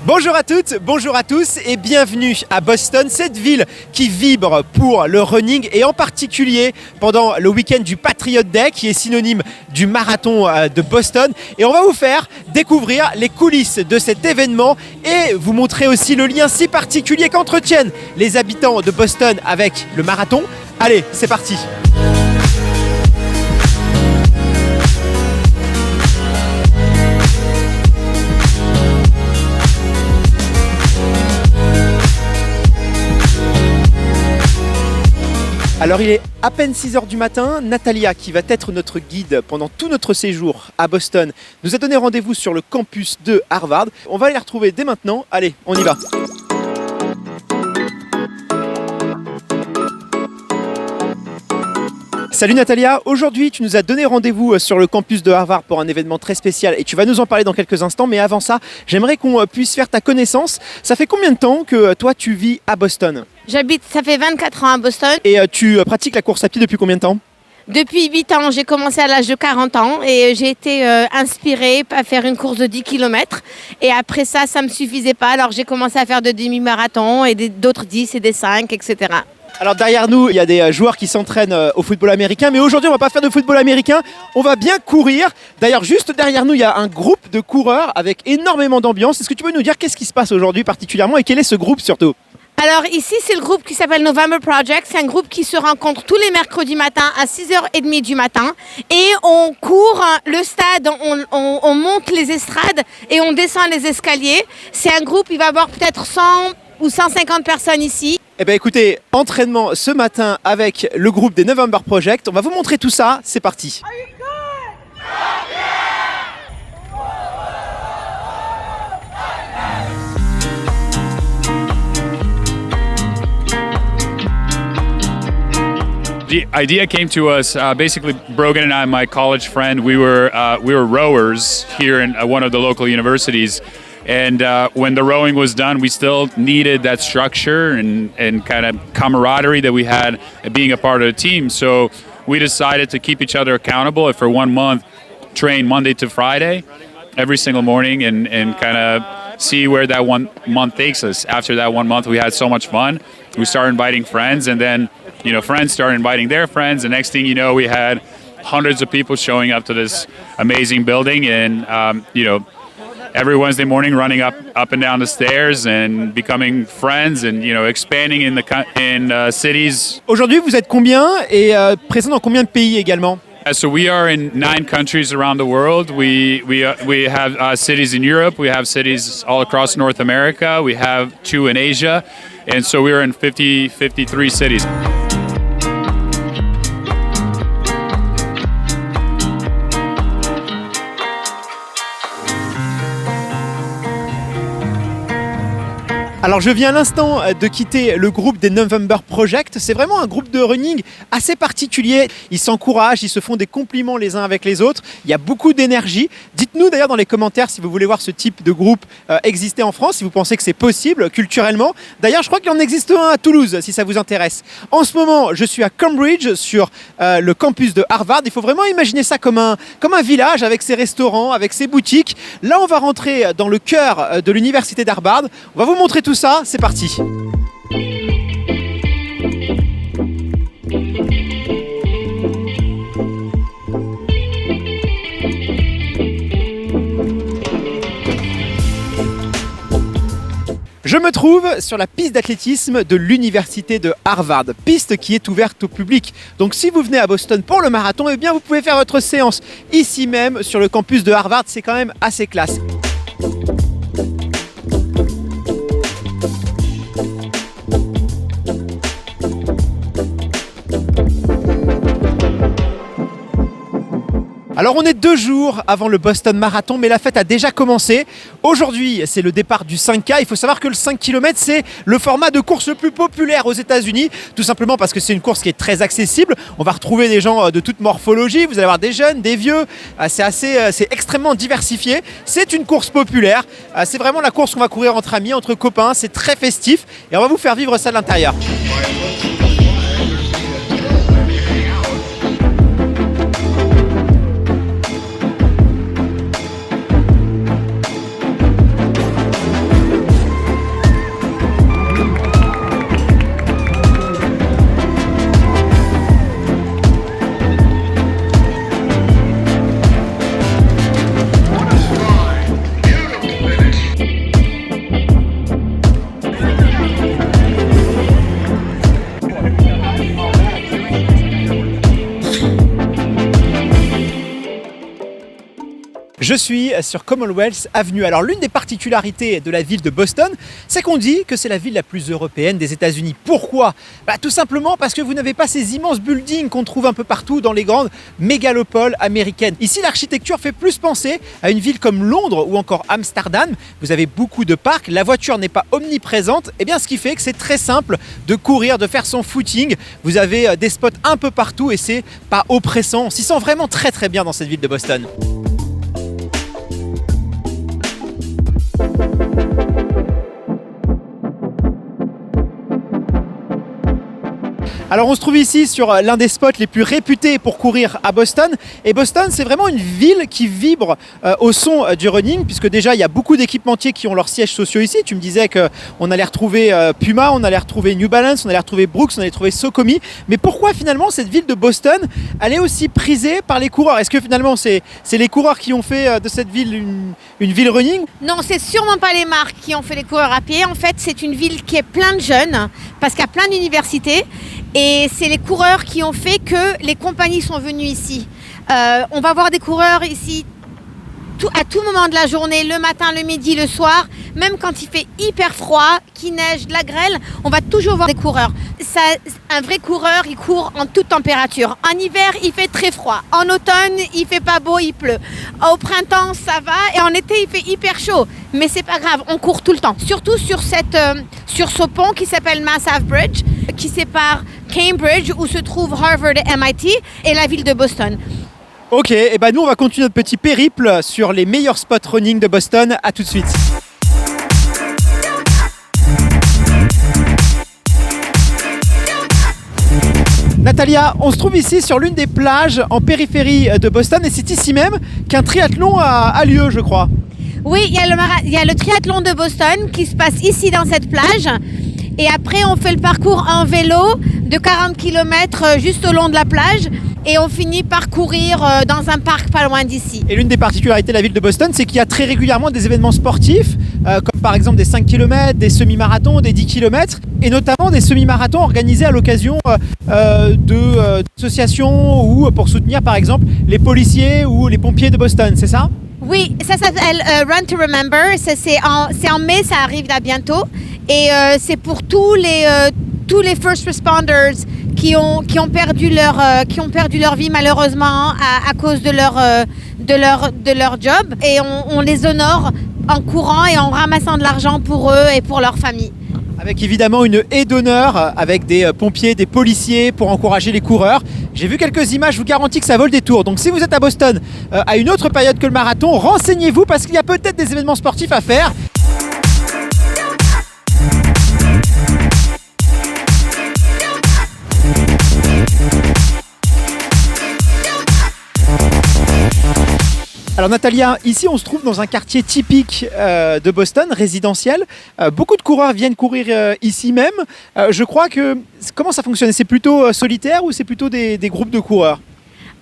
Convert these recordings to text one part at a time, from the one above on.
Bonjour à toutes, bonjour à tous et bienvenue à Boston, cette ville qui vibre pour le running et en particulier pendant le week-end du Patriot Day qui est synonyme du marathon de Boston. Et on va vous faire découvrir les coulisses de cet événement et vous montrer aussi le lien si particulier qu'entretiennent les habitants de Boston avec le marathon. Allez, c'est parti! Alors il est à peine 6h du matin, Natalia qui va être notre guide pendant tout notre séjour à Boston nous a donné rendez-vous sur le campus de Harvard. On va aller la retrouver dès maintenant, allez on y va. Salut Natalia, aujourd'hui tu nous as donné rendez-vous sur le campus de Harvard pour un événement très spécial et tu vas nous en parler dans quelques instants, mais avant ça j'aimerais qu'on puisse faire ta connaissance. Ça fait combien de temps que toi tu vis à Boston ? Ça fait 24 ans à Boston. Et tu pratiques la course à pied depuis combien de temps ? Depuis 8 ans, j'ai commencé à l'âge de 40 ans et j'ai été inspirée à faire une course de 10 km. Et après ça, ça ne me suffisait pas, alors j'ai commencé à faire de demi-marathons et d'autres 10 et des 5, etc. Alors derrière nous, il y a des joueurs qui s'entraînent au football américain, mais aujourd'hui on va pas faire de football américain, on va bien courir. D'ailleurs juste derrière nous, il y a un groupe de coureurs avec énormément d'ambiance. Est-ce que tu peux nous dire qu'est-ce qui se passe aujourd'hui particulièrement et quel est ce groupe surtout ? Alors ici, c'est le groupe qui s'appelle November Project. C'est un groupe qui se rencontre tous les mercredis matins à 6h30 du matin. Et on court le stade, on monte les estrades et on descend les escaliers. C'est un groupe, il va y avoir peut-être 100 ou 150 personnes ici. Eh bien écoutez, entraînement ce matin avec le groupe des November Project. On va vous montrer tout ça, c'est parti. The idea came to us basically. Brogan and I, my college friend, we were rowers here in one of the local universities, and when the rowing was done, we still needed that structure and kind of camaraderie that we had being a part of the team. So we decided to keep each other accountable and for 1 month train Monday to Friday every single morning and kind of see where that 1 month takes us. After that 1 month, we had so much fun. We started inviting friends, and then friends started inviting their friends. The next thing you know, we had hundreds of people showing up to this amazing building, and every Wednesday morning running up and down the stairs and becoming friends and expanding in cities. Aujourd'hui, vous êtes combien et présent dans combien de pays également ? So we are in 9 countries around the world. We have cities in Europe. We have cities all across North America. We have 2 in Asia, and so we are in 53 cities. Alors je viens à l'instant de quitter le groupe des November Project. C'est vraiment un groupe de running assez particulier. Ils s'encouragent, ils se font des compliments les uns avec les autres. Il y a beaucoup d'énergie. Dites-nous d'ailleurs dans les commentaires si vous voulez voir ce type de groupe exister en France, si vous pensez que c'est possible culturellement. D'ailleurs je crois qu'il en existe un à Toulouse si ça vous intéresse. En ce moment je suis à Cambridge sur le campus de Harvard. Il faut vraiment imaginer ça comme un village avec ses restaurants, avec ses boutiques. Là on va rentrer dans le cœur de l'université d'Harvard. On va vous montrer tout ça, c'est parti. Je me trouve sur la piste d'athlétisme de l'université de Harvard, piste qui est ouverte au public. Donc si vous venez à Boston pour le marathon, eh bien vous pouvez faire votre séance ici même sur le campus de Harvard, c'est quand même assez classe. Alors on est 2 jours avant le Boston Marathon, mais la fête a déjà commencé. Aujourd'hui, c'est le départ du 5K. Il faut savoir que le 5 km, c'est le format de course le plus populaire aux États-Unis, tout simplement parce que c'est une course qui est très accessible. On va retrouver des gens de toute morphologie, vous allez avoir des jeunes, des vieux, c'est extrêmement diversifié. C'est une course populaire, c'est vraiment la course qu'on va courir entre amis, entre copains, c'est très festif et on va vous faire vivre ça de l'intérieur. Je suis sur Commonwealth Avenue. Alors l'une des particularités de la ville de Boston, c'est qu'on dit que c'est la ville la plus européenne des États-Unis. Pourquoi ? Tout simplement parce que vous n'avez pas ces immenses buildings qu'on trouve un peu partout dans les grandes mégalopoles américaines. Ici, l'architecture fait plus penser à une ville comme Londres ou encore Amsterdam. Vous avez beaucoup de parcs, la voiture n'est pas omniprésente, et bien ce qui fait que c'est très simple de courir, de faire son footing. Vous avez des spots un peu partout et c'est pas oppressant. On s'y sent vraiment très très bien dans cette ville de Boston. Alors on se trouve ici sur l'un des spots les plus réputés pour courir à Boston. Et Boston, c'est vraiment une ville qui vibre au son du running, puisque déjà il y a beaucoup d'équipementiers qui ont leurs sièges sociaux ici. Tu me disais qu'on allait retrouver Puma, on allait retrouver New Balance, on allait retrouver Brooks, on allait retrouver Saucony. Mais pourquoi finalement cette ville de Boston, elle est aussi prisée par les coureurs ? Est-ce que finalement c'est les coureurs qui ont fait de cette ville une ville running ? Non, c'est sûrement pas les marques qui ont fait les coureurs à pied. En fait, c'est une ville qui est pleine de jeunes, parce qu'il y a plein d'universités. Et c'est les coureurs qui ont fait que les compagnies sont venues ici. On va voir des coureurs ici à tout moment de la journée, le matin, le midi, le soir. Même quand il fait hyper froid, qu'il neige, de la grêle, on va toujours voir des coureurs. Un vrai coureur, il court en toute température. En hiver, il fait très froid. En automne, il fait pas beau, il pleut. Au printemps, ça va. Et en été, il fait hyper chaud. Mais c'est pas grave, on court tout le temps. Surtout sur ce pont qui s'appelle Mass Ave Bridge, qui sépare Cambridge, où se trouve Harvard et MIT, et la ville de Boston. Ok, et nous on va continuer notre petit périple sur les meilleurs spots running de Boston. À tout de suite. Natalia, on se trouve ici sur l'une des plages en périphérie de Boston et c'est ici même qu'un triathlon a lieu, je crois. Oui, il y a le triathlon de Boston qui se passe ici dans cette plage. Et après, on fait le parcours en vélo de 40 km juste au long de la plage. Et on finit par courir dans un parc pas loin d'ici. Et l'une des particularités de la ville de Boston, c'est qu'il y a très régulièrement des événements sportifs, comme par exemple des 5 km, des semi-marathons, des 10 km, et notamment des semi-marathons organisés à l'occasion d'associations ou pour soutenir par exemple les policiers ou les pompiers de Boston, c'est ça ? Oui, ça s'appelle Run to Remember, c'est en mai, ça arrive là bientôt. Et c'est pour tous les first responders qui ont perdu leur vie malheureusement à cause de leur job, et on les honore en courant et en ramassant de l'argent pour eux et pour leur famille. Avec évidemment une haie d'honneur avec des pompiers, des policiers pour encourager les coureurs. J'ai vu quelques images, je vous garantis que ça vaut le détour. Donc si vous êtes à Boston à une autre période que le marathon, renseignez-vous parce qu'il y a peut-être des événements sportifs à faire. Alors Natalia, ici on se trouve dans un quartier typique de Boston, résidentiel. Beaucoup de coureurs viennent courir ici même. Je crois que... Comment ça fonctionne ? C'est plutôt solitaire ou c'est plutôt des groupes de coureurs ?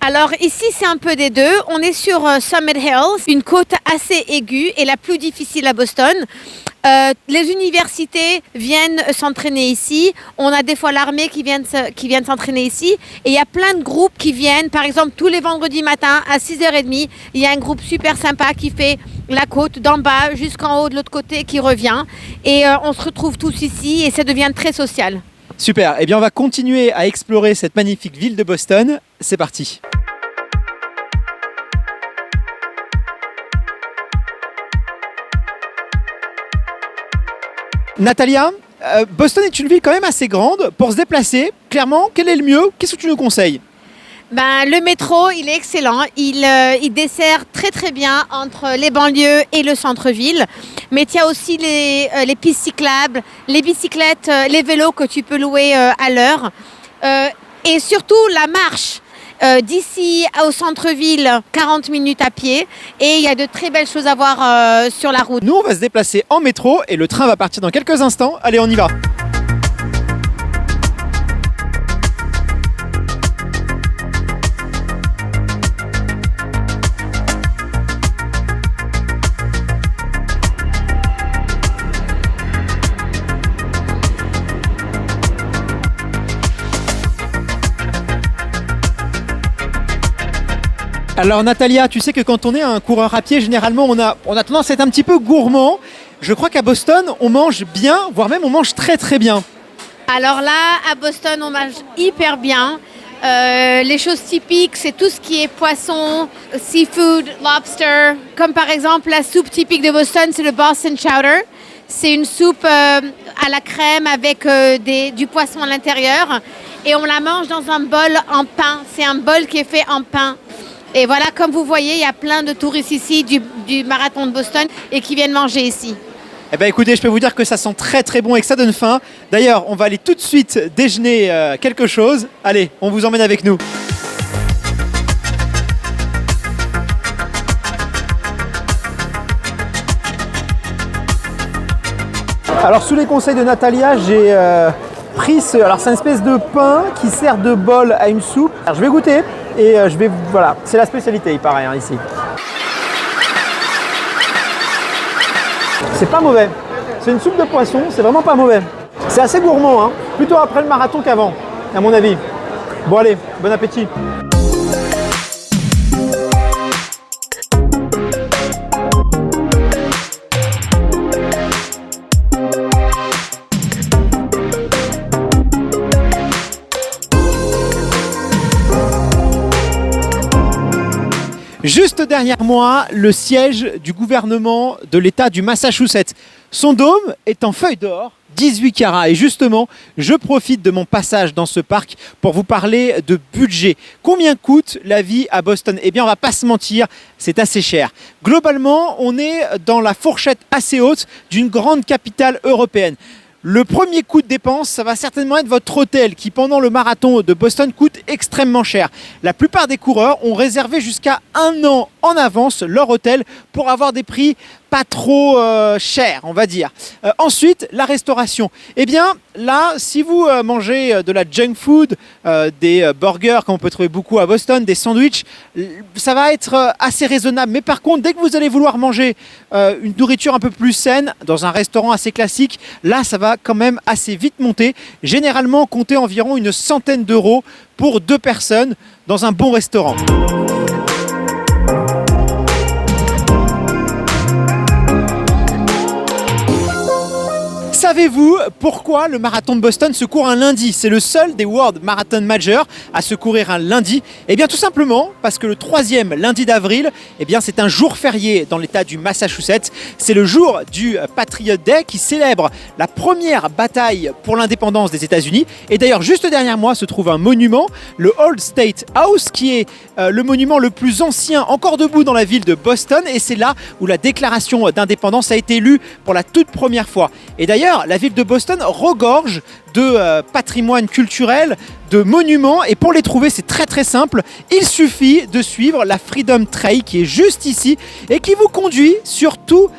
Alors ici c'est un peu des deux. On est sur Summit Hills, une côte assez aiguë et la plus difficile à Boston. Les universités viennent s'entraîner ici. On a des fois l'armée qui viennent s'entraîner ici. Et il y a plein de groupes qui viennent. Par exemple, tous les vendredis matins à 6h30, il y a un groupe super sympa qui fait la côte d'en bas jusqu'en haut de l'autre côté qui revient. Et on se retrouve tous ici et ça devient très social. Super. Eh bien, on va continuer à explorer cette magnifique ville de Boston. C'est parti. Natalia, Boston est une ville quand même assez grande. Pour se déplacer, clairement, quel est le mieux ? Qu'est-ce que tu nous conseilles ? Le métro, il est excellent. Il dessert très très bien entre les banlieues et le centre-ville. Mais il y a aussi les pistes cyclables, les bicyclettes, les vélos que tu peux louer à l'heure. Et surtout la marche. D'ici au centre-ville, 40 minutes à pied. Et il y a de très belles choses à voir sur la route. Nous, on va se déplacer en métro et le train va partir dans quelques instants. Allez, on y va. Alors Natalia, tu sais que quand on est un coureur à pied, généralement on a tendance à être un petit peu gourmand. Je crois qu'à Boston, on mange bien, voire même on mange très très bien. Alors là, à Boston, on mange hyper bien. Les choses typiques, c'est tout ce qui est poisson, seafood, lobster. Comme par exemple, la soupe typique de Boston, c'est le Boston Chowder. C'est une soupe à la crème avec du poisson à l'intérieur. Et on la mange dans un bol en pain. C'est un bol qui est fait en pain. Et voilà, comme vous voyez, il y a plein de touristes ici du marathon de Boston et qui viennent manger ici. Eh bien écoutez, je peux vous dire que ça sent très très bon et que ça donne faim. D'ailleurs, on va aller tout de suite déjeuner quelque chose. Allez, on vous emmène avec nous. Alors sous les conseils de Natalia, j'ai pris c'est une espèce de pain qui sert de bol à une soupe. Alors, je vais goûter et voilà, c'est la spécialité il paraît ici. C'est pas mauvais. C'est une soupe de poisson, c'est vraiment pas mauvais. C'est assez gourmand, plutôt après le marathon qu'avant, à mon avis. Bon allez, bon appétit. Juste derrière moi, le siège du gouvernement de l'État du Massachusetts. Son dôme est en feuille d'or, 18 carats. Et justement, je profite de mon passage dans ce parc pour vous parler de budget. Combien coûte la vie à Boston? Eh bien, on va pas se mentir, c'est assez cher. Globalement, on est dans la fourchette assez haute d'une grande capitale européenne. Le premier coût de dépense, ça va certainement être votre hôtel qui, pendant le marathon de Boston, coûte extrêmement cher. La plupart des coureurs ont réservé jusqu'à 1 an en avance leur hôtel pour avoir des prix pas trop chers, on va dire. Ensuite, la restauration. Eh bien, là, si vous mangez de la junk food, des burgers, comme on peut trouver beaucoup à Boston, des sandwichs, ça va être assez raisonnable. Mais par contre, dès que vous allez vouloir manger une nourriture un peu plus saine, dans un restaurant assez classique, là, ça va quand même assez vite monter. Généralement, comptez environ une centaine d'euros pour 2 personnes dans un bon restaurant. Savez-vous pourquoi le marathon de Boston se court un lundi? C'est le seul des World Marathon Major à se courir un lundi. Eh bien tout simplement parce que le 3e lundi d'avril, eh bien c'est un jour férié dans l'état du Massachusetts. C'est le jour du Patriot Day qui célèbre la première bataille pour l'indépendance des États-Unis. Et d'ailleurs juste derrière moi se trouve un monument, le Old State House, qui est le monument le plus ancien encore debout dans la ville de Boston. Et c'est là où la déclaration d'indépendance a été lue pour la toute première fois. Et d'ailleurs, la ville de Boston regorge de patrimoine culturel, de monuments, et pour les trouver c'est très très simple. Il suffit de suivre la Freedom Trail qui est juste ici et qui vous conduit sur tous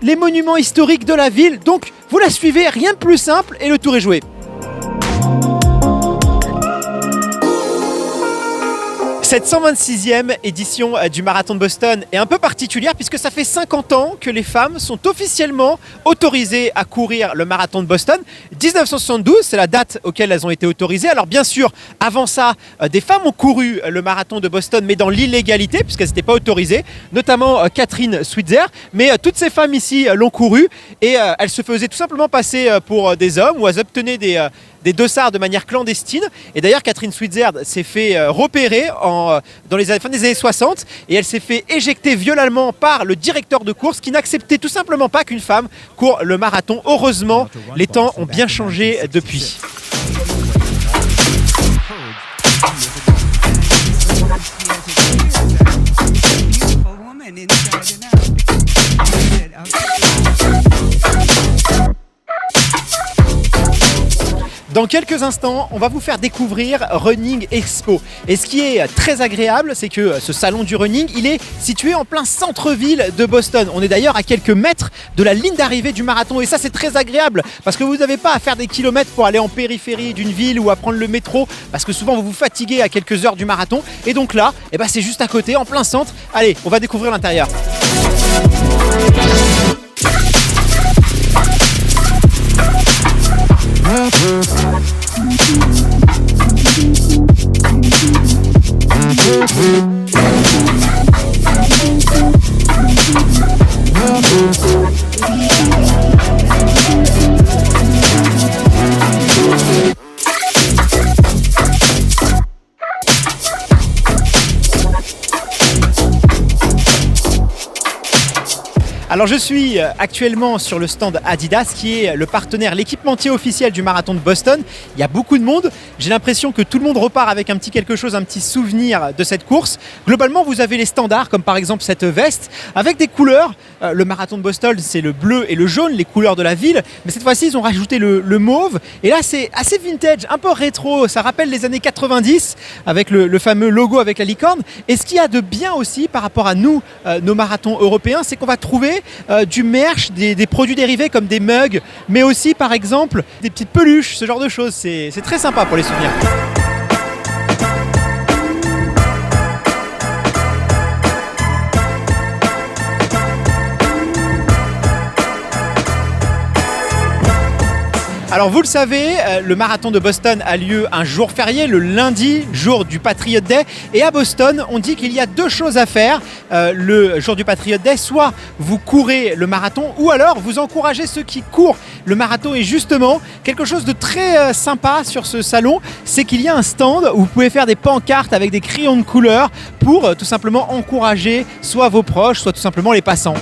les monuments historiques de la ville. Donc vous la suivez, rien de plus simple et le tour est joué. Cette 126e édition du Marathon de Boston est un peu particulière puisque ça fait 50 ans que les femmes sont officiellement autorisées à courir le Marathon de Boston. 1972, c'est la date auquel elles ont été autorisées. Alors bien sûr, avant ça, des femmes ont couru le Marathon de Boston, mais dans l'illégalité puisqu'elles n'étaient pas autorisées, notamment Catherine Switzer. Mais toutes ces femmes ici l'ont couru et elles se faisaient tout simplement passer pour des hommes ou elles obtenaient des dossards de manière clandestine. Et d'ailleurs, Catherine Switzer s'est fait repérer dans les fin des années 60 et elle s'est fait éjecter violemment par le directeur de course qui n'acceptait tout simplement pas qu'une femme court le marathon. Heureusement, les temps ont bien changé depuis. Dans quelques instants, on va vous faire découvrir Running Expo. Et ce qui est très agréable, c'est que ce salon du running, il est situé en plein centre-ville de Boston. On est d'ailleurs à quelques mètres de la ligne d'arrivée du marathon. Et ça, c'est très agréable parce que vous n'avez pas à faire des kilomètres pour aller en périphérie d'une ville ou à prendre le métro parce que souvent vous vous fatiguez à quelques heures du marathon. Et donc là, eh ben, c'est juste à côté, en plein centre. Allez, on va découvrir l'intérieur. Alors je suis actuellement sur le stand Adidas qui est le partenaire, l'équipementier officiel du marathon de Boston. Il y a beaucoup de monde. J'ai l'impression que tout le monde repart avec un petit quelque chose, un petit souvenir de cette course. Globalement, vous avez les standards comme par exemple cette veste avec des couleurs. Le marathon de Boston, c'est le bleu et le jaune, les couleurs de la ville. Mais cette fois-ci, ils ont rajouté le mauve. Et là, c'est assez vintage, un peu rétro. Ça rappelle les années 90 avec le fameux logo avec la licorne. Et ce qu'il y a de bien aussi par rapport à nous, nos marathons européens, c'est qu'on va trouver du merch, des produits dérivés comme des mugs, mais aussi par exemple des petites peluches, ce genre de choses. C'est très sympa pour les souvenirs. Alors vous le savez, le marathon de Boston a lieu un jour férié, le lundi, jour du Patriot Day. Et à Boston, on dit qu'il y a deux choses à faire le jour du Patriot Day. Soit vous courez le marathon ou alors vous encouragez ceux qui courent le marathon. Et justement, quelque chose de très sympa sur ce salon, c'est qu'il y a un stand où vous pouvez faire des pancartes avec des crayons de couleur pour tout simplement encourager soit vos proches, soit tout simplement les passants.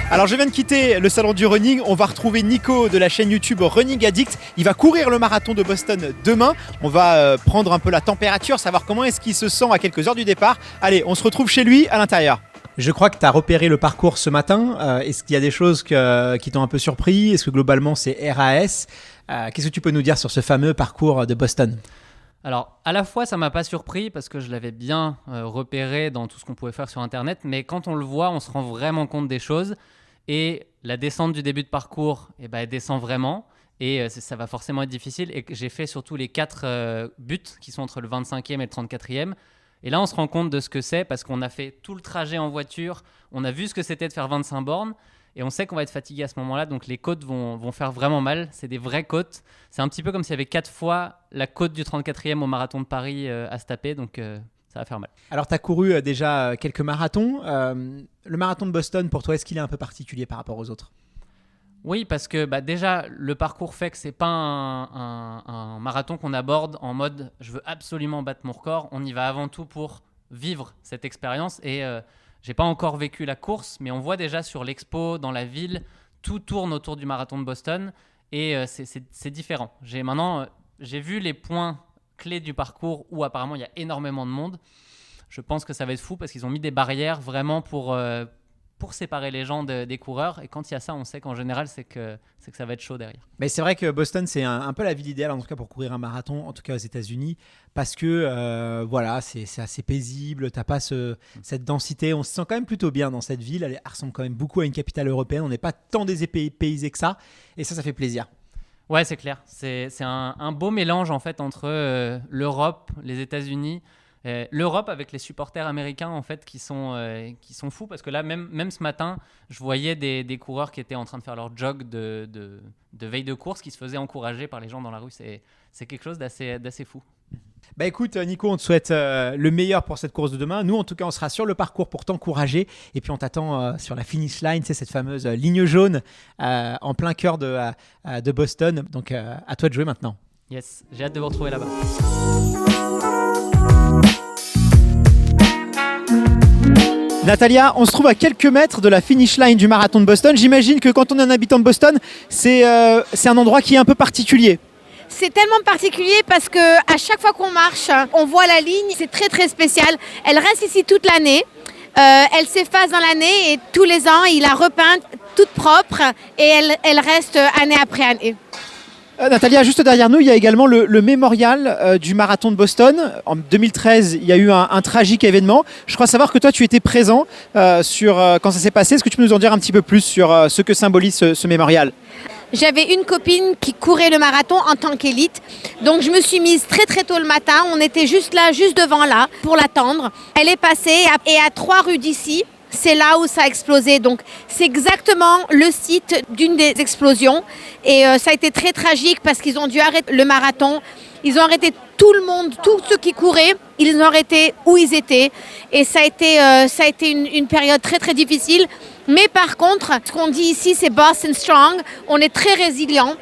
Alors je viens de quitter le salon du running, on va retrouver Nico de la chaîne YouTube Running Addict. Il va courir le marathon de Boston demain. On va prendre un peu la température, savoir comment est-ce qu'il se sent à quelques heures du départ. Allez, on se retrouve chez lui à l'intérieur. Je crois que tu as repéré le parcours ce matin. Est-ce qu'il y a des choses qui t'ont un peu surpris? Est-ce que globalement c'est RAS? Qu'est-ce que tu peux nous dire sur ce fameux parcours de Boston? Alors, à la fois, ça m'a pas surpris parce que je l'avais bien repéré dans tout ce qu'on pouvait faire sur Internet, mais quand on le voit, on se rend vraiment compte des choses. Et la descente du début de parcours, elle descend vraiment. Et ça va forcément être difficile. Et j'ai fait surtout les 4 buts qui sont entre le 25e et le 34e. Et là, on se rend compte de ce que c'est parce qu'on a fait tout le trajet en voiture. On a vu ce que c'était de faire 25 bornes. Et on sait qu'on va être fatigué à ce moment-là. Donc, les côtes vont faire vraiment mal. C'est des vraies côtes. C'est un petit peu comme s'il y avait 4 fois la côte du 34e au marathon de Paris à se taper. Donc, ça va faire mal. Alors, tu as couru déjà quelques marathons. Le marathon de Boston, pour toi, est-ce qu'il est un peu particulier par rapport aux autres? Oui, parce que déjà, le parcours fait que ce n'est pas un marathon qu'on aborde en mode « je veux absolument battre mon record ». On y va avant tout pour vivre cette expérience. Et je n'ai pas encore vécu la course, mais on voit déjà sur l'expo, dans la ville, tout tourne autour du marathon de Boston. Et c'est différent. J'ai vu les points clés du parcours où apparemment il y a énormément de monde. Je pense que ça va être fou parce qu'ils ont mis des barrières vraiment pour séparer les gens des coureurs. Et quand il y a ça, on sait qu'en général, c'est que ça va être chaud derrière. Mais c'est vrai que Boston, c'est un peu la ville idéale, en tout cas pour courir un marathon, en tout cas aux États-Unis, parce que voilà, c'est assez paisible, t'as pas cette densité. On se sent quand même plutôt bien dans cette ville. Elle ressemble quand même beaucoup à une capitale européenne. On n'est pas tant dépaysé que ça. Et ça fait plaisir. Ouais, c'est clair. C'est un beau mélange en fait entre l'Europe, les États-Unis. L'Europe avec les supporters américains en fait qui sont fous parce que là même ce matin je voyais des coureurs qui étaient en train de faire leur jog de veille de course qui se faisaient encourager par les gens dans la rue. C'est quelque chose d'assez fou. Bah écoute Nico, on te souhaite le meilleur pour cette course de demain. Nous en tout cas on sera sur le parcours pour t'encourager et puis on t'attend sur la finish line, c'est cette fameuse ligne jaune en plein cœur de Boston. Donc à toi de jouer maintenant. Yes, j'ai hâte de vous retrouver là-bas. Natalia, on se trouve à quelques mètres de la finish line du marathon de Boston. J'imagine que quand on est un habitant de Boston, c'est un endroit qui est un peu particulier. C'est tellement particulier parce que à chaque fois qu'on marche, on voit la ligne. C'est très très spécial. Elle reste ici toute l'année. Elle s'efface dans l'année et tous les ans, il la repeint toute propre et elle reste année après année. Natalia, juste derrière nous, il y a également le mémorial du marathon de Boston. En 2013, il y a eu un tragique événement. Je crois savoir que toi, tu étais présent quand ça s'est passé. Est-ce que tu peux nous en dire un petit peu plus sur ce que symbolise ce mémorial ? J'avais une copine qui courait le marathon en tant qu'élite. Donc je me suis mise très très tôt le matin. On était juste devant là, pour l'attendre. Elle est passée et à 3 rues d'ici, c'est là où ça a explosé. Donc c'est exactement le site d'une des explosions. Et ça a été très tragique parce qu'ils ont dû arrêter le marathon. Ils ont arrêté tout le monde, tous ceux qui couraient, ils ont arrêté où ils étaient. Et ça a été une période très très difficile. Mais par contre, ce qu'on dit ici, c'est Boston Strong. On est très résilient.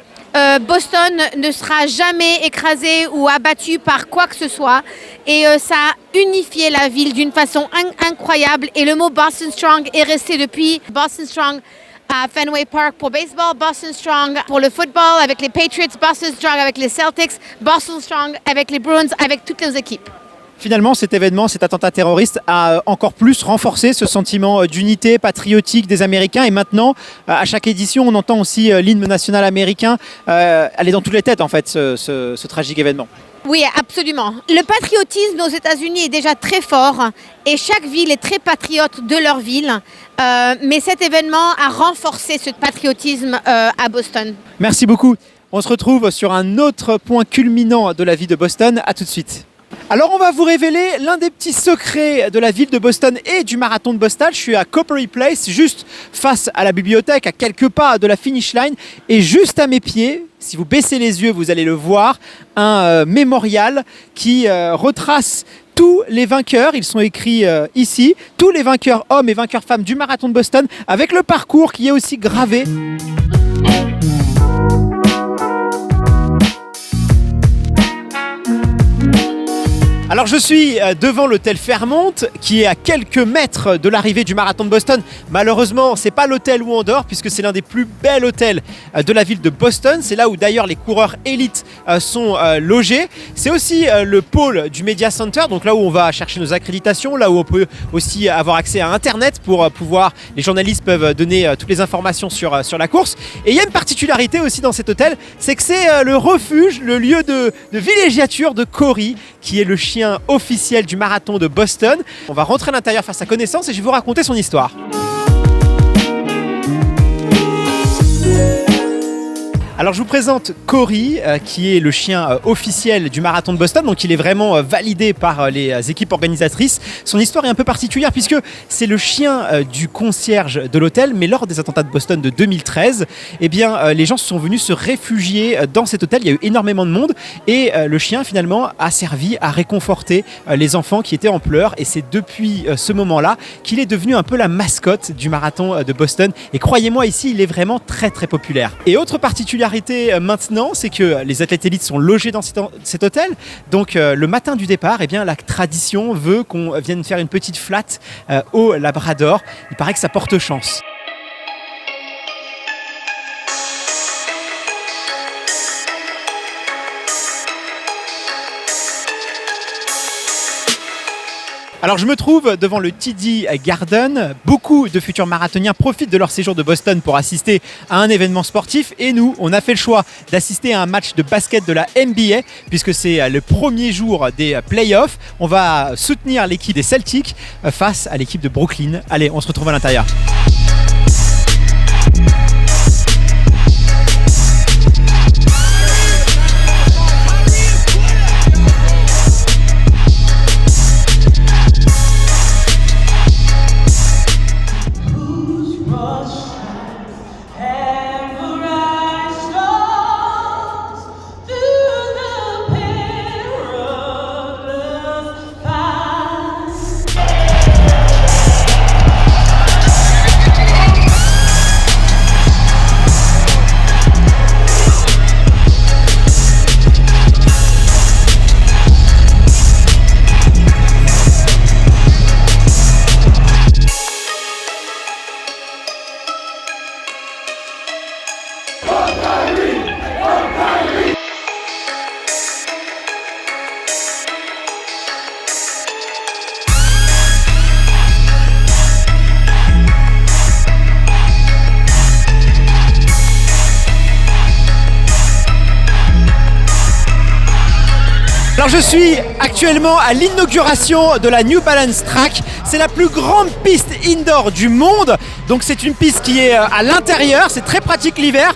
Boston ne sera jamais écrasé ou abattu par quoi que ce soit. Et ça a unifié la ville d'une façon incroyable. Et le mot Boston Strong est resté depuis. Boston Strong à Fenway Park pour baseball, Boston Strong pour le football avec les Patriots, Boston Strong avec les Celtics, Boston Strong avec les Bruins, avec toutes les équipes. Finalement, cet événement, cet attentat terroriste a encore plus renforcé ce sentiment d'unité patriotique des Américains. Et maintenant, à chaque édition, on entend aussi l'hymne national américain. Elle est dans toutes les têtes, en fait, ce tragique événement. Oui, absolument. Le patriotisme aux États-Unis est déjà très fort et chaque ville est très patriote de leur ville. Mais cet événement a renforcé ce patriotisme à Boston. Merci beaucoup. On se retrouve sur un autre point culminant de la vie de Boston. À tout de suite. Alors on va vous révéler l'un des petits secrets de la ville de Boston et du marathon de Boston. Je suis à Coppery Place, juste face à la bibliothèque, à quelques pas de la finish line. Et juste à mes pieds, si vous baissez les yeux, vous allez le voir, un mémorial qui retrace tous les vainqueurs. Ils sont écrits ici, tous les vainqueurs hommes et vainqueurs femmes du marathon de Boston, avec le parcours qui est aussi gravé. Alors je suis devant l'hôtel Fairmont qui est à quelques mètres de l'arrivée du marathon de Boston. Malheureusement, c'est pas l'hôtel où on dort puisque c'est l'un des plus bels hôtels de la ville de Boston. C'est là où d'ailleurs les coureurs élites sont logés. C'est aussi le pôle du Media Center, donc là où on va chercher nos accréditations, là où on peut aussi avoir accès à Internet pour pouvoir, les journalistes peuvent donner toutes les informations sur la course. Et il y a une particularité aussi dans cet hôtel, c'est que c'est le refuge, le lieu de villégiature de Cory, qui est le chien officiel du marathon de Boston. On va rentrer à l'intérieur faire sa connaissance et je vais vous raconter son histoire. Alors je vous présente Cory, qui est le chien officiel du marathon de Boston, donc il est vraiment validé par les équipes organisatrices. Son histoire est un peu particulière puisque c'est le chien du concierge de l'hôtel, mais lors des attentats de Boston de 2013, eh bien, les gens sont venus se réfugier dans cet hôtel. Il y a eu énormément de monde et le chien finalement a servi à réconforter les enfants qui étaient en pleurs, et c'est depuis ce moment-là qu'il est devenu un peu la mascotte du marathon de Boston. Et croyez-moi, ici il est vraiment très très populaire. Et autre particularité maintenant, c'est que les athlètes élites sont logés dans cet hôtel. Donc le matin du départ, eh bien, la tradition veut qu'on vienne faire une petite flat au Labrador. Il paraît que ça porte chance. Alors je me trouve devant le TD Garden. Beaucoup de futurs marathoniens profitent de leur séjour de Boston pour assister à un événement sportif. Et nous, on a fait le choix d'assister à un match de basket de la NBA puisque c'est le premier jour des playoffs. On va soutenir l'équipe des Celtics face à l'équipe de Brooklyn. Allez, on se retrouve à l'intérieur. Alors je suis actuellement à l'inauguration de la New Balance Track. C'est la plus grande piste indoor du monde. Donc c'est une piste qui est à l'intérieur, c'est très pratique l'hiver.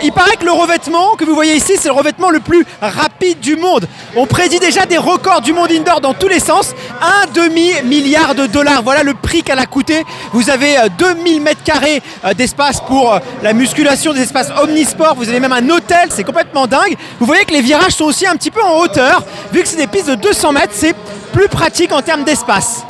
Il paraît que le revêtement que vous voyez ici, c'est le revêtement le plus rapide du monde. On prédit déjà des records du monde indoor dans tous les sens. 1,5 milliard de dollars, voilà le prix qu'elle a coûté. Vous avez 2000 mètres carrés d'espace pour la musculation, des espaces omnisports. Vous avez même un hôtel, c'est complètement dingue. Vous voyez que les virages sont aussi un petit peu en hauteur. Vu que c'est des pistes de 200 mètres, c'est plus pratique en termes d'espace.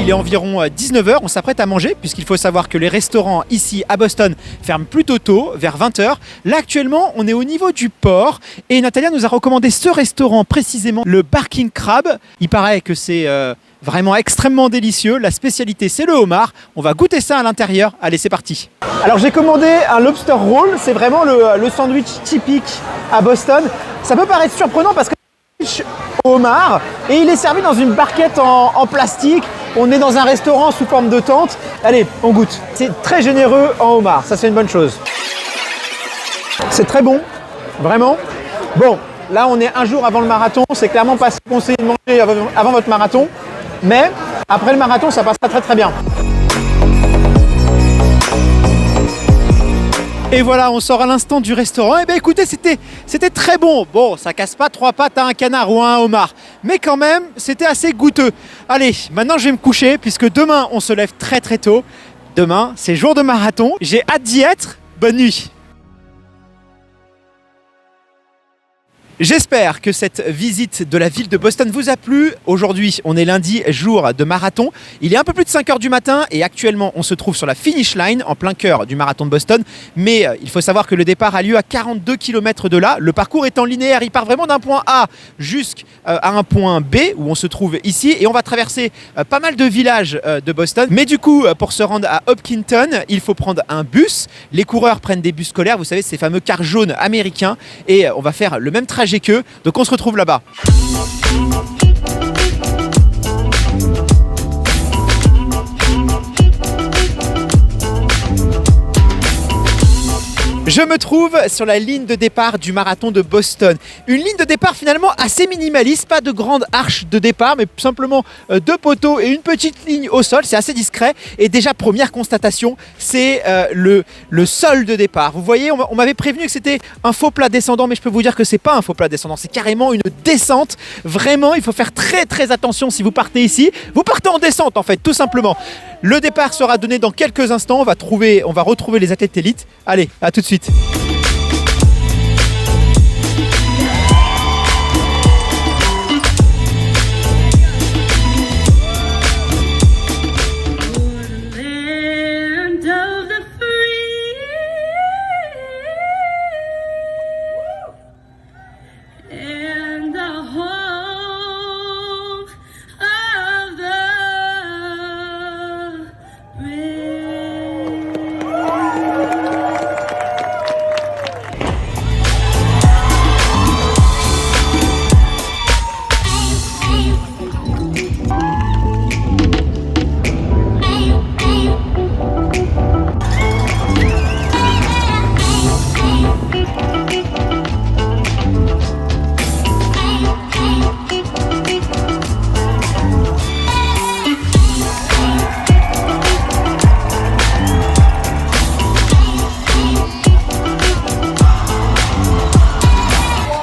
il est environ 19h, on s'apprête à manger puisqu'il faut savoir que les restaurants ici à Boston ferment plutôt tôt, vers 20h. Là actuellement, on est au niveau du port et Natalia nous a recommandé ce restaurant précisément, le Barking Crab. Il paraît que c'est vraiment extrêmement délicieux. La spécialité, c'est le homard. On va goûter ça à l'intérieur. Allez, c'est parti. Alors, j'ai commandé un lobster roll. C'est vraiment le sandwich typique à Boston. Ça peut paraître surprenant parce que c'est au homard et il est servi dans une barquette en plastique. On est dans un restaurant sous forme de tente. Allez, on goûte. C'est très généreux en homard. Ça, c'est une bonne chose. C'est très bon. Vraiment. Bon, là, on est un jour avant le marathon. C'est clairement pas conseillé de manger avant votre marathon. Mais après le marathon, ça passera très très bien. Et voilà, on sort à l'instant du restaurant. Et bien écoutez, c'était très bon. Bon, ça casse pas 3 pattes à un canard ou à un homard. Mais quand même, c'était assez goûteux. Allez, maintenant je vais me coucher puisque demain, on se lève très très tôt. Demain, c'est jour de marathon. J'ai hâte d'y être. Bonne nuit. J'espère que cette visite de la ville de Boston vous a plu. Aujourd'hui, on est lundi, jour de marathon. Il est un peu plus de 5h du matin et actuellement, on se trouve sur la finish line, en plein cœur du marathon de Boston. Mais il faut savoir que le départ a lieu à 42 km de là. Le parcours étant linéaire, il part vraiment d'un point A jusqu'à un point B où on se trouve ici. Et on va traverser pas mal de villages de Boston. Mais du coup, pour se rendre à Hopkinton, il faut prendre un bus. Les coureurs prennent des bus scolaires, vous savez, ces fameux cars jaunes américains. Et on va faire le même trajet qu'eux, donc on se retrouve là-bas. Je me trouve sur la ligne de départ du marathon de Boston. Une ligne de départ finalement assez minimaliste, pas de grande arche de départ, mais simplement 2 poteaux et une petite ligne au sol, c'est assez discret. Et déjà, première constatation, c'est le sol de départ. Vous voyez, on m'avait prévenu que c'était un faux plat descendant, mais je peux vous dire que c'est pas un faux plat descendant, c'est carrément une descente. Vraiment, il faut faire très très attention si vous partez ici. Vous partez en descente en fait, tout simplement. Le départ sera donné dans quelques instants, on va retrouver les athlètes élites. Allez, à tout de suite.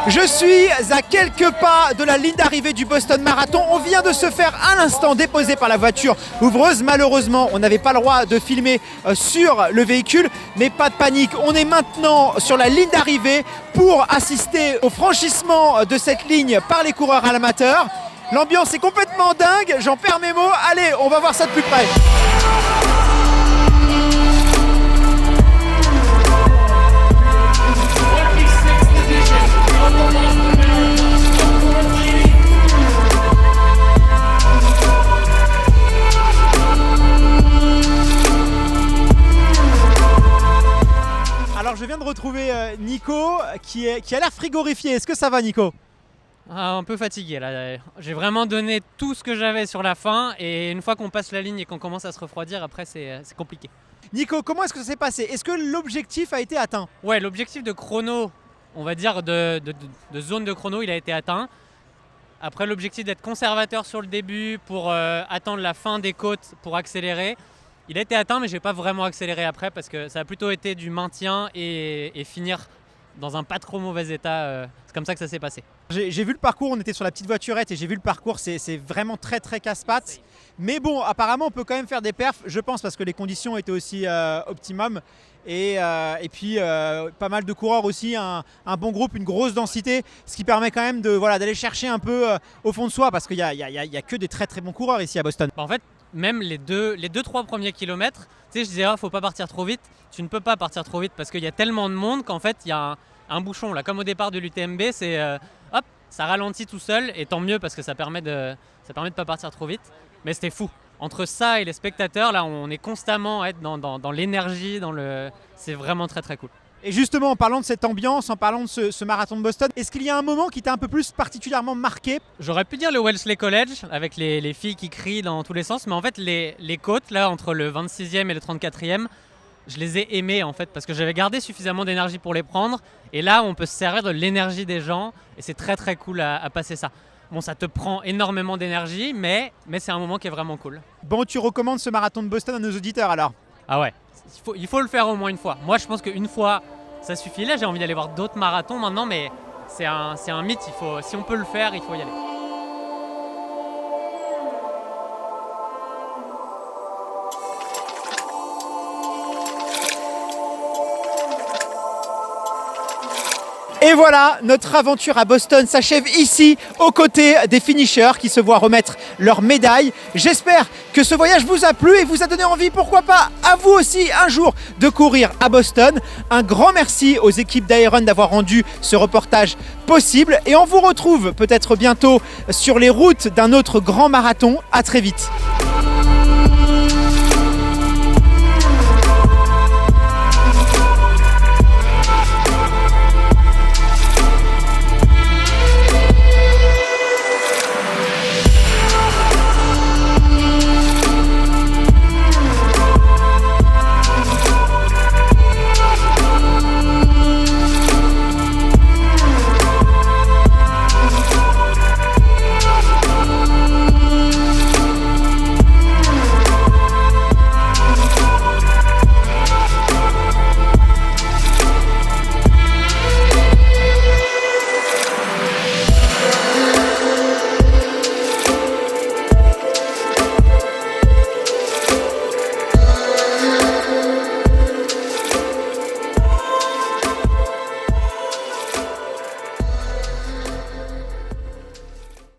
Je suis à quelques pas de la ligne d'arrivée du Boston Marathon. On vient de se faire à l'instant déposer par la voiture ouvreuse. Malheureusement, on n'avait pas le droit de filmer sur le véhicule, mais pas de panique. On est maintenant sur la ligne d'arrivée pour assister au franchissement de cette ligne par les coureurs à l'amateur. L'ambiance est complètement dingue, j'en perds mes mots. Allez, on va voir ça de plus près. Alors je viens de retrouver Nico qui a l'air frigorifié. Est-ce que ça va, Nico ? Un peu fatigué là. J'ai vraiment donné tout ce que j'avais sur la fin et une fois qu'on passe la ligne et qu'on commence à se refroidir, après c'est compliqué. Nico, comment est-ce que ça s'est passé ? Est-ce que l'objectif a été atteint ? Ouais, l'objectif de chrono, on va dire de zone de chrono, il a été atteint. Après, l'objectif d'être conservateur sur le début pour attendre la fin des côtes pour accélérer, il a été atteint, mais je n'ai pas vraiment accéléré après parce que ça a plutôt été du maintien et finir dans un pas trop mauvais état. C'est comme ça que ça s'est passé. J'ai vu le parcours, on était sur la petite voiturette et j'ai vu le parcours, c'est vraiment très très casse-pattes. Mais bon, apparemment on peut quand même faire des perfs, je pense, parce que les conditions étaient aussi optimum. Et puis pas mal de coureurs aussi, un bon groupe, une grosse densité, ce qui permet quand même d'aller chercher un peu au fond de soi, parce qu'il y a que des très très bons coureurs ici à Boston. En fait, même les 2-3 premiers kilomètres, tu sais, je disais, faut pas partir trop vite. Tu ne peux pas partir trop vite parce qu'il y a tellement de monde qu'en fait, il y a un bouchon. Là, comme au départ de l'UTMB, c'est hop, ça ralentit tout seul et tant mieux parce que ça permet de pas partir trop vite. Mais c'était fou. Entre ça et les spectateurs, là, on est constamment à être dans l'énergie, c'est vraiment très très cool. Et justement, en parlant de cette ambiance, en parlant de ce marathon de Boston, est-ce qu'il y a un moment qui t'a un peu plus particulièrement marqué? J'aurais pu dire le Wellesley College, avec les filles qui crient dans tous les sens, mais en fait, les côtes, là, entre le 26e et le 34e, je les ai aimées, en fait, parce que j'avais gardé suffisamment d'énergie pour les prendre. Et là, on peut se servir de l'énergie des gens, et c'est très très cool à passer ça. Bon, ça te prend énormément d'énergie, mais c'est un moment qui est vraiment cool. Bon, tu recommandes ce marathon de Boston à nos auditeurs alors? Ah ouais, il faut le faire au moins une fois. Moi, je pense qu'une fois, ça suffit. Là, j'ai envie d'aller voir d'autres marathons maintenant, mais c'est un mythe. Si on peut le faire, il faut y aller. Et voilà, notre aventure à Boston s'achève ici, aux côtés des finishers qui se voient remettre leur médaille. J'espère que ce voyage vous a plu et vous a donné envie, pourquoi pas, à vous aussi, un jour, de courir à Boston. Un grand merci aux équipes d'Iron d'avoir rendu ce reportage possible. Et on vous retrouve peut-être bientôt sur les routes d'un autre grand marathon. À très vite.